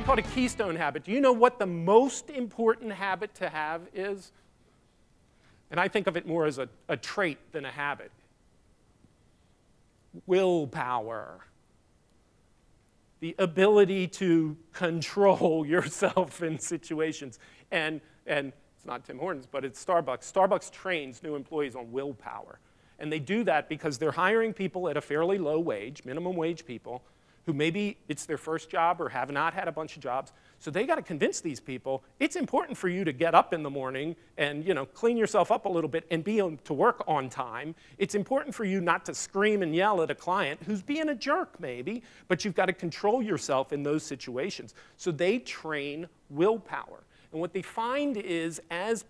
called a keystone habit. Do you know what the most important habit to have is? And I think of it more as a trait than a habit. Willpower. The ability to control yourself in situations. And it's not Tim Hortons, but it's Starbucks. Starbucks trains new employees on willpower. And they do that because they're hiring people at a fairly low wage, minimum wage people, who maybe it's their first job or have not had a bunch of jobs. So they got to convince these people it's important for you to get up in the morning and clean yourself up a little bit and be to work on time. It's important for you not to scream and yell at a client who's being a jerk maybe, but you've got to control yourself in those situations. So they train willpower. And what they find is as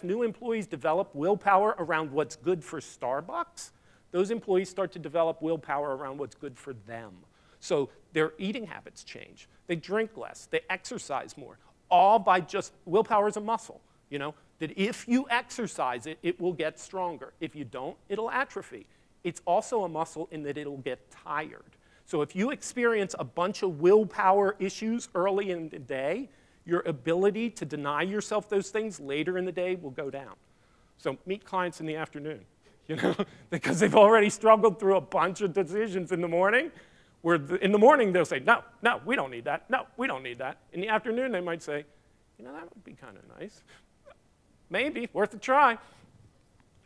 new employees develop willpower around what's good for Starbucks, those employees start to develop willpower around what's good for them. So their eating habits change. They drink less. They exercise more. All by just willpower is a muscle, that if you exercise it, it will get stronger. If you don't, it'll atrophy. It's also a muscle in that it'll get tired. So if you experience a bunch of willpower issues early in the day, your ability to deny yourself those things later in the day will go down. So meet clients in the afternoon, because they've already struggled through a bunch of decisions in the morning. Where in the morning they'll say, no, we don't need that. No, we don't need that. In the afternoon they might say, that would be kind of nice. Maybe, worth a try.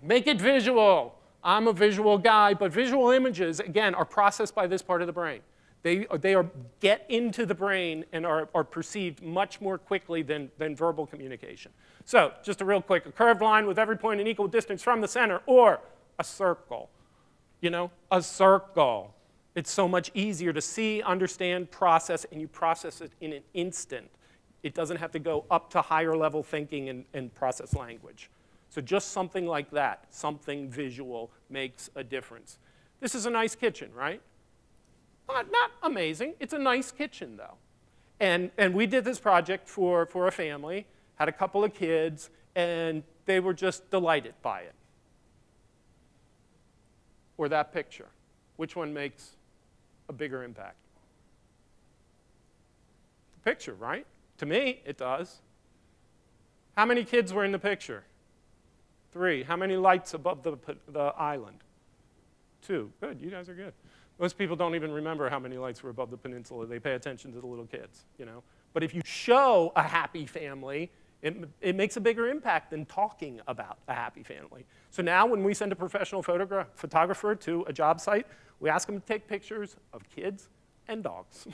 Make it visual. I'm a visual guy, but visual images, again, are processed by this part of the brain. They get into the brain and are perceived much more quickly than verbal communication. So just a real quick, a curved line with every point in equal distance from the center, or a circle. A circle. It's so much easier to see, understand, process, and you process it in an instant. It doesn't have to go up to higher level thinking and process language. So just something like that, something visual, makes a difference. This is a nice kitchen, right? Not amazing. It's a nice kitchen, though. And we did this project for a family, had a couple of kids, and they were just delighted by it. Or that picture. Which one makes a bigger impact? The picture, right? To me, it does. How many kids were in the picture? 3. How many lights above the island? 2. Good, you guys are good. Most people don't even remember how many lights were above the peninsula. They pay attention to the little kids, But if you show a happy family, it makes a bigger impact than talking about a happy family. So now when we send a professional photographer to a job site, we ask them to take pictures of kids and dogs.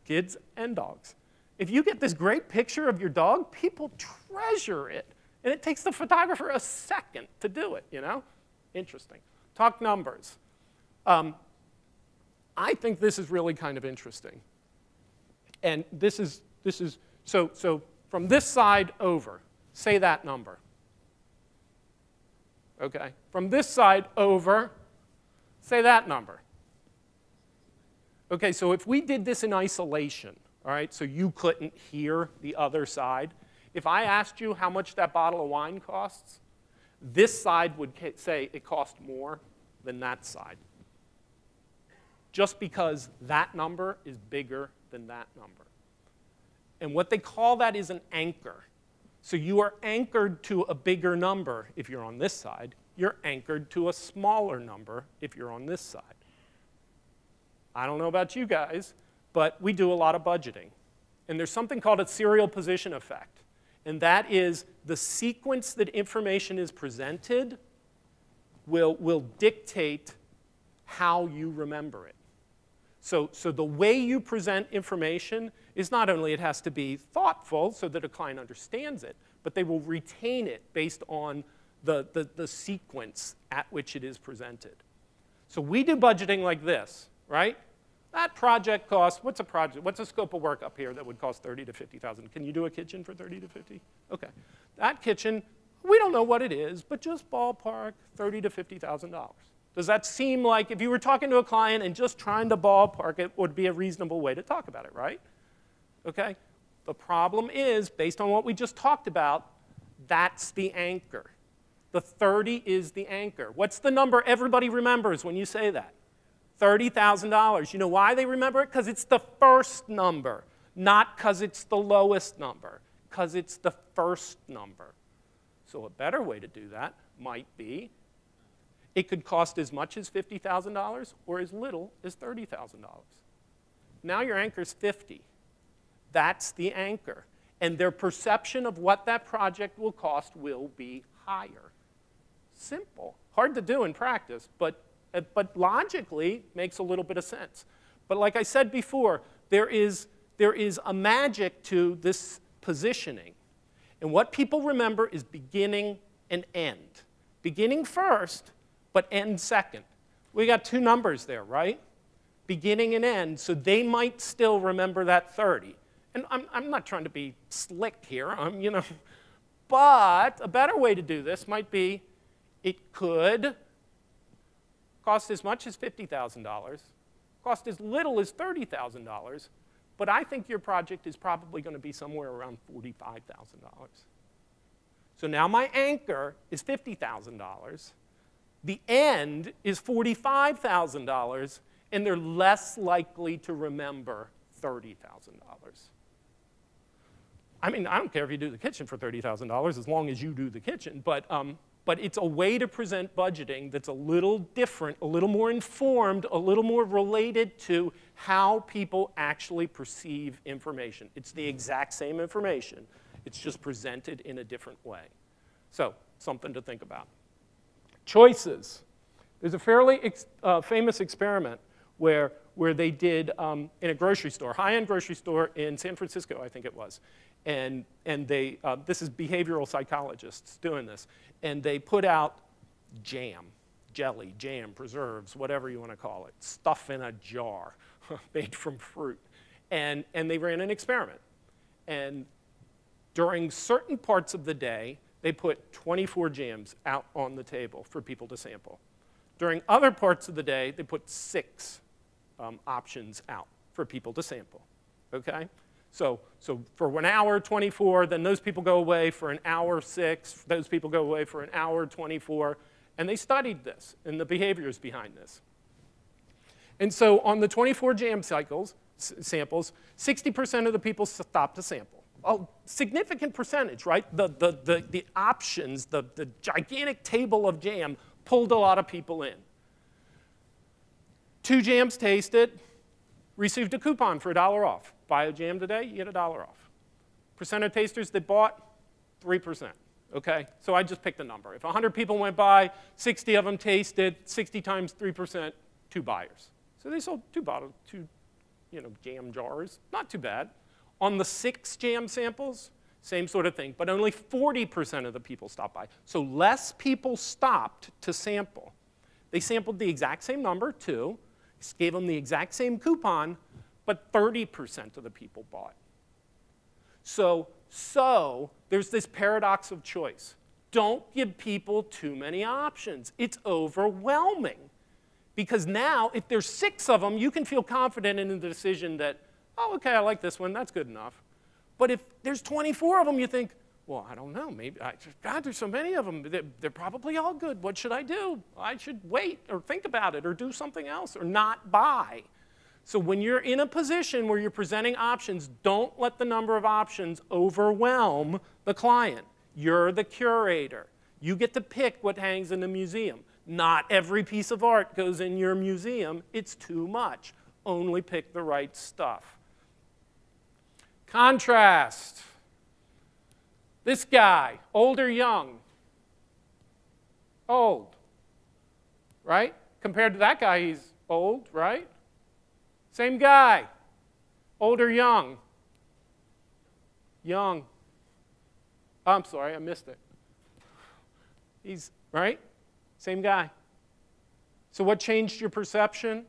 Kids and dogs. If you get this great picture of your dog, people treasure it. And it takes the photographer a second to do it, Interesting. Talk numbers. I think this is really kind of interesting. And this is so from this side over, say that number. Okay. From this side over, say that number. Okay, so if we did this in isolation, all right, so you couldn't hear the other side, if I asked you how much that bottle of wine costs, this side would say it cost more than that side. Just because that number is bigger than that number. And what they call that is an anchor. So you are anchored to a bigger number if you're on this side. You're anchored to a smaller number if you're on this side. I don't know about you guys, but we do a lot of budgeting. And there's something called a serial position effect. And that is the sequence that information is presented will dictate how you remember it. So the way you present information is not only it has to be thoughtful so that a client understands it, but they will retain it based on the sequence at which it is presented. So we do budgeting like this, right? That project costs, what's a scope of work up here that would cost $30,000 to $50,000? Can you do a kitchen for $30,000 to $50,000? Okay. That kitchen, we don't know what it is, but just ballpark $30,000 to $50,000. Does that seem like, if you were talking to a client and just trying to ballpark it, would be a reasonable way to talk about it, right? Okay? The problem is, based on what we just talked about, that's the anchor. The 30 is the anchor. What's the number everybody remembers when you say that? $30,000. You know why they remember it? Because it's the first number. Not because it's the lowest number, because it's the first number. So a better way to do that might be, it could cost as much as $50,000 or as little as $30,000. Now your anchor's 50. That's the anchor. And their perception of what that project will cost will be higher. Simple. Hard to do in practice, but logically makes a little bit of sense. But like I said before, there is a magic to this positioning. And what people remember is beginning and end. Beginning first, but end second. We got two numbers there, right? Beginning and end, so they might still remember that 30. And I'm not trying to be slick here, but a better way to do this might be, it could cost as much as $50,000, cost as little as $30,000, but I think your project is probably going to be somewhere around $45,000. So now my anchor is $50,000. The end is $45,000, and they're less likely to remember $30,000. I mean, I don't care if you do the kitchen for $30,000 as long as you do the kitchen, but it's a way to present budgeting that's a little different, a little more informed, a little more related to how people actually perceive information. It's the exact same information. It's just presented in a different way. So, something to think about. Choices. There's a fairly famous experiment where they did in a grocery store, high-end grocery store in San Francisco, I think it was. And they, this is behavioral psychologists doing this. And they put out jam, jelly, jam, preserves, whatever you want to call it, stuff in a jar made from fruit. And they ran an experiment. And during certain parts of the day, they put 24 jams out on the table for people to sample. During other parts of the day, they put 6 options out for people to sample, okay? So for 1 hour, 24, then those people go away for an hour, 6, those people go away for an hour, 24, and they studied this and the behaviors behind this. And so on the 24 jam samples, 60% of the people stopped to sample. A significant percentage, right? The options, the gigantic table of jam pulled a lot of people in. 2 jams tasted, received a coupon for $1 off. Buy a jam today, you get $1 off. Percent of tasters that bought, 3%, okay? So I just picked a number. If 100 people went by, 60 of them tasted, 60 times 3%, 2 buyers. So they sold 2 jam jars, not too bad. On the 6 jam samples, same sort of thing, but only 40% of the people stopped by. So less people stopped to sample. They sampled the exact same number, 2, gave them the exact same coupon, but 30% of the people bought. So there's this paradox of choice. Don't give people too many options. It's overwhelming. Because now, if there's 6 of them, you can feel confident in the decision that, oh, okay, I like this one, that's good enough. But if there's 24 of them, you think, well, I don't know, maybe, God, there's so many of them, they're probably all good. What should I do? I should wait or think about it or do something else or not buy. So when you're in a position where you're presenting options, don't let the number of options overwhelm the client. You're the curator. You get to pick what hangs in the museum. Not every piece of art goes in your museum. It's too much. Only pick the right stuff. Contrast. This guy, old or young? Old, right? Compared to that guy, he's old, right? Same guy, old or young? Young. Oh, I'm sorry, I missed it. He's, right? Same guy. So what changed your perception?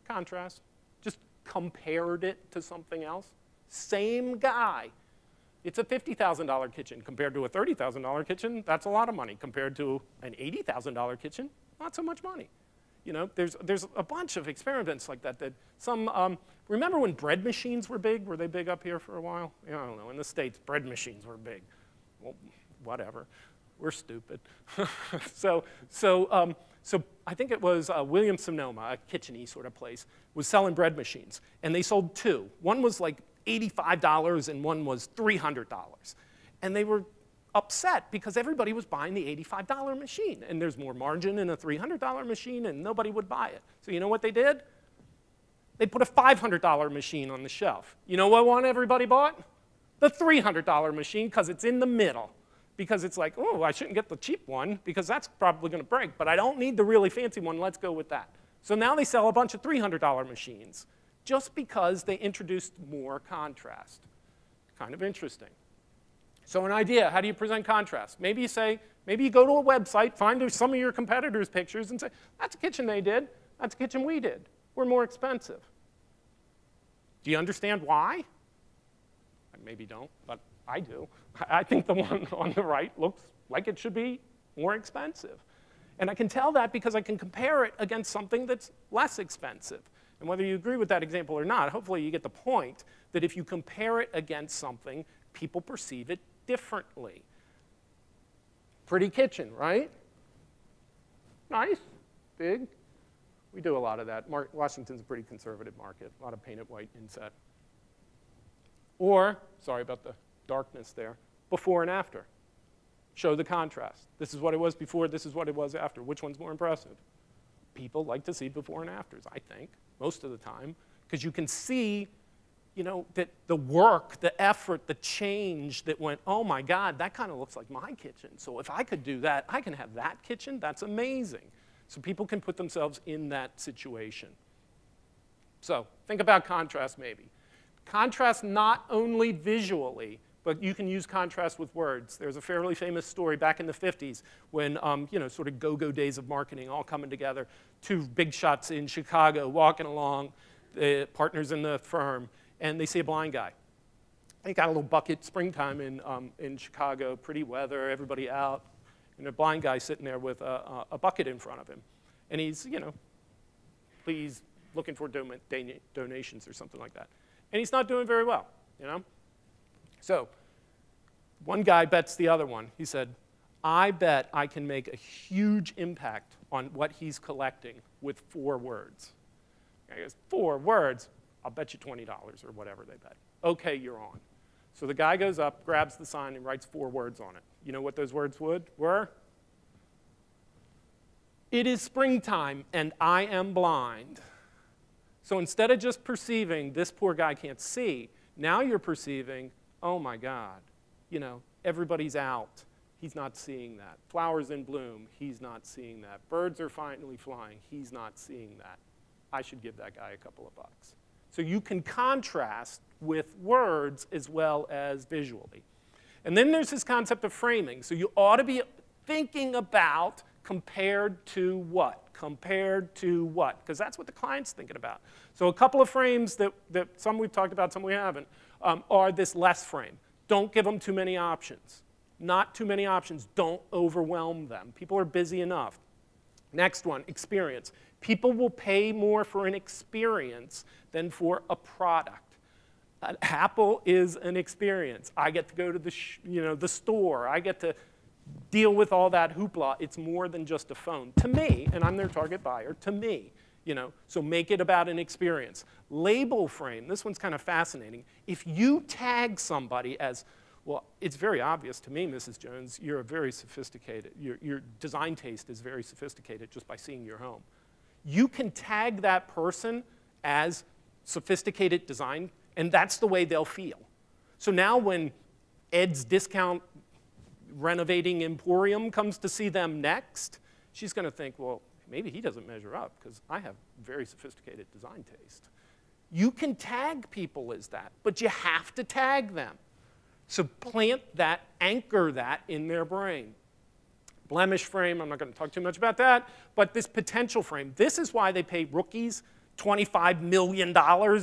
Contrast. Just compared it to something else. Same guy. It's a $50,000 kitchen compared to a $30,000 kitchen. That's a lot of money. Compared to an $80,000 kitchen, not so much money. You know, there's a bunch of experiments like that. Remember when bread machines were big? Were they big up here for a while? I don't know. In the States, bread machines were big. Well, whatever. We're stupid. So I think it was Williams-Sonoma, a kitchen-y sort of place, was selling bread machines. And they sold 2. One was like $85 and one was $300. And they were upset because everybody was buying the $85 machine. And there's more margin in a $300 machine, and nobody would buy it. So you know what they did? They put a $500 machine on the shelf. You know what one everybody bought? The $300 machine, because it's in the middle. Because it's like, oh, I shouldn't get the cheap one because that's probably going to break, but I don't need the really fancy one. Let's go with that. So now they sell a bunch of $300 machines just because they introduced more contrast. Kind of interesting. So an idea, how do you present contrast? Maybe you say, maybe you go to a website, find some of your competitors' pictures and say, that's a kitchen they did, that's a kitchen we did. We're more expensive. Do you understand why? I maybe don't, but I do. I think the one on the right looks like it should be more expensive. And I can tell that because I can compare it against something that's less expensive. And whether you agree with that example or not, hopefully you get the point that if you compare it against something, people perceive it differently. Pretty kitchen, right? Nice, big. We do a lot of that. Washington's a pretty conservative market. A lot of painted white inset. Or, sorry about the darkness there, before and after. Show the contrast. This is what it was before, this is what it was after. Which one's more impressive? People like to see before and afters, I think, most of the time, because you can see, you know, that the work, the effort, the change that went, oh my God, that kind of looks like my kitchen. So if I could do that, I can have that kitchen. That's amazing. So people can put themselves in that situation. So think about contrast maybe. Contrast not only visually, but you can use contrast with words. There's a fairly famous story back in the 50s when, you know, sort of go-go days of marketing all coming together. Two big shots in Chicago walking along, partners in the firm, and they see a blind guy. They got a little bucket, springtime in Chicago, pretty weather, everybody out, and a blind guy sitting there with a bucket in front of him. And he's, you know, please looking for donations or something like that. And he's not doing very well, you know? So one guy bets the other one. He said, I bet I can make a huge impact on what he's collecting with 4 words. And he goes, 4 words? I'll bet you $20 or whatever they bet. Okay, you're on. So the guy goes up, grabs the sign, and writes 4 words on it. You know what those words were? It is springtime, and I am blind. So instead of just perceiving this poor guy can't see, now you're perceiving, oh my God, you know, everybody's out. He's not seeing that. Flowers in bloom, he's not seeing that. Birds are finally flying, he's not seeing that. I should give that guy a couple of bucks. So you can contrast with words as well as visually. And then there's this concept of framing. So you ought to be thinking about compared to what? Compared to what? Because that's what the client's thinking about. So a couple of frames that some we've talked about, some we haven't, are this less frame. Don't give them too many options. Not too many options. Don't overwhelm them. People are busy enough. Next one, experience. People will pay more for an experience than for a product. An Apple is an experience. I get to go to the store. I get to deal with all that hoopla. It's more than just a phone. To me, and I'm their target buyer, to me, you know, so make it about an experience. Label frame, this one's kind of fascinating. If you tag somebody as, well, it's very obvious to me, Mrs. Jones, you're a very sophisticated, your design taste is very sophisticated just by seeing your home. You can tag that person as sophisticated design, and that's the way they'll feel. So now when Ed's Discount Renovating Emporium comes to see them next, she's going to think, well, maybe he doesn't measure up because I have very sophisticated design taste. You can tag people as that, but you have to tag them. So plant that, anchor that in their brain. Blemish frame, I'm not going to talk too much about that, but this potential frame, this is why they pay rookies $25 million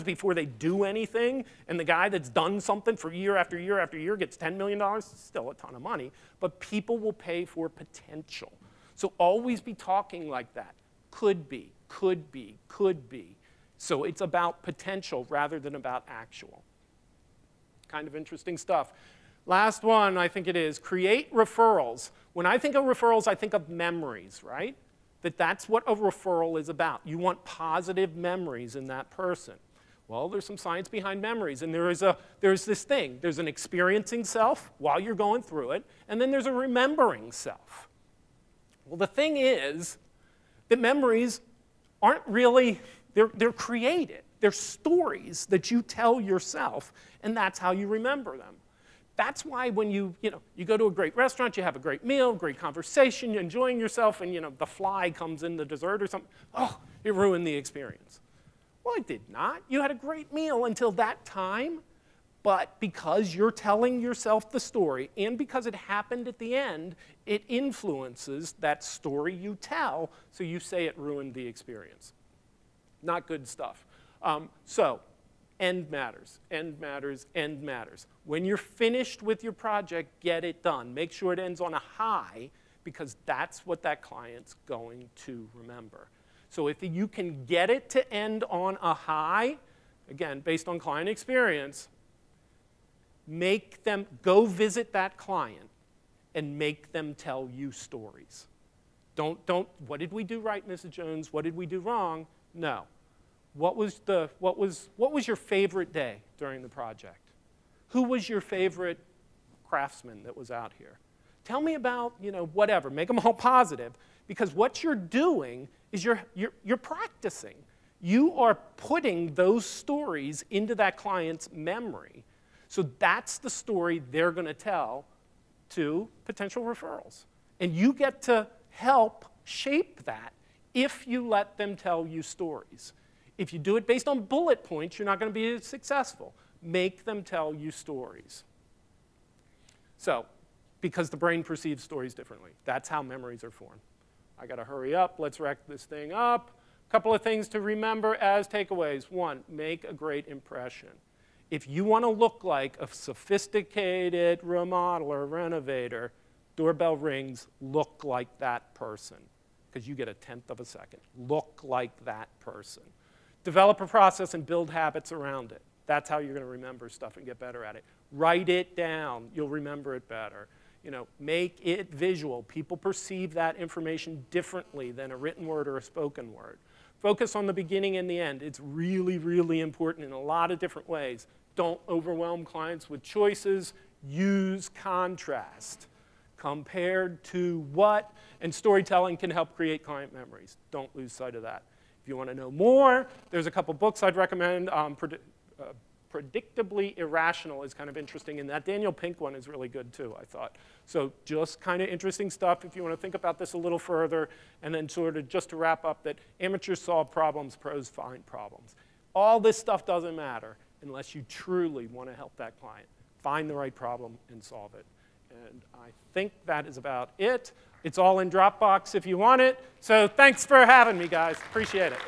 before they do anything, and the guy that's done something for year after year after year gets $10 million, still a ton of money, but people will pay for potential. So always be talking like that. Could be, could be, could be. So it's about potential rather than about actual. Kind of interesting stuff. Last one, I think it is, create referrals. When I think of referrals, I think of memories, right? That's what a referral is about. You want positive memories in that person. Well, there's some science behind memories, and there's this thing. There's an experiencing self while you're going through it, and then there's a remembering self. Well, the thing is that memories aren't really, they're created. They're stories that you tell yourself, and that's how you remember them. That's why when you go to a great restaurant, you have a great meal, great conversation, you're enjoying yourself, and the fly comes in the dessert or something. Oh, it ruined the experience. Well, it did not. You had a great meal until that time, but because you're telling yourself the story, and because it happened at the end, it influences that story you tell, so you say it ruined the experience. Not good stuff. So, end matters, end matters, end matters. When you're finished with your project, get it done. Make sure it ends on a high, because that's what that client's going to remember. So if you can get it to end on a high, again, based on client experience, make them go visit that client and make them tell you stories. Don't, what did we do right, Mrs. Jones? What did we do wrong? No. What was your favorite day during the project? Who was your favorite craftsman that was out here? Tell me about, whatever. Make them all positive, because what you're doing is you're practicing. You are putting those stories into that client's memory. So that's the story they're going to tell to potential referrals. And you get to help shape that if you let them tell you stories. If you do it based on bullet points, you're not going to be as successful. Make them tell you stories. So, because the brain perceives stories differently. That's how memories are formed. I got to hurry up. Let's wrap this thing up. A couple of things to remember as takeaways. One, make a great impression. If you want to look like a sophisticated remodeler, renovator, doorbell rings, look like that person, because you get a tenth of a second. Look like that person. Develop a process and build habits around it. That's how you're going to remember stuff and get better at it. Write it down. You'll remember it better. Make it visual. People perceive that information differently than a written word or a spoken word. Focus on the beginning and the end. It's really, really important in a lot of different ways. Don't overwhelm clients with choices. Use contrast. Compared to what? And storytelling can help create client memories. Don't lose sight of that. If you want to know more, there's a couple books I'd recommend. Predictably Irrational is kind of interesting, and that Daniel Pink one is really good too, I thought. So just kind of interesting stuff if you want to think about this a little further, and then sort of just to wrap up that amateurs solve problems, pros find problems. All this stuff doesn't matter unless you truly want to help that client. Find the right problem and solve it. And I think that is about it. It's all in Dropbox if you want it. So thanks for having me, guys. Appreciate it.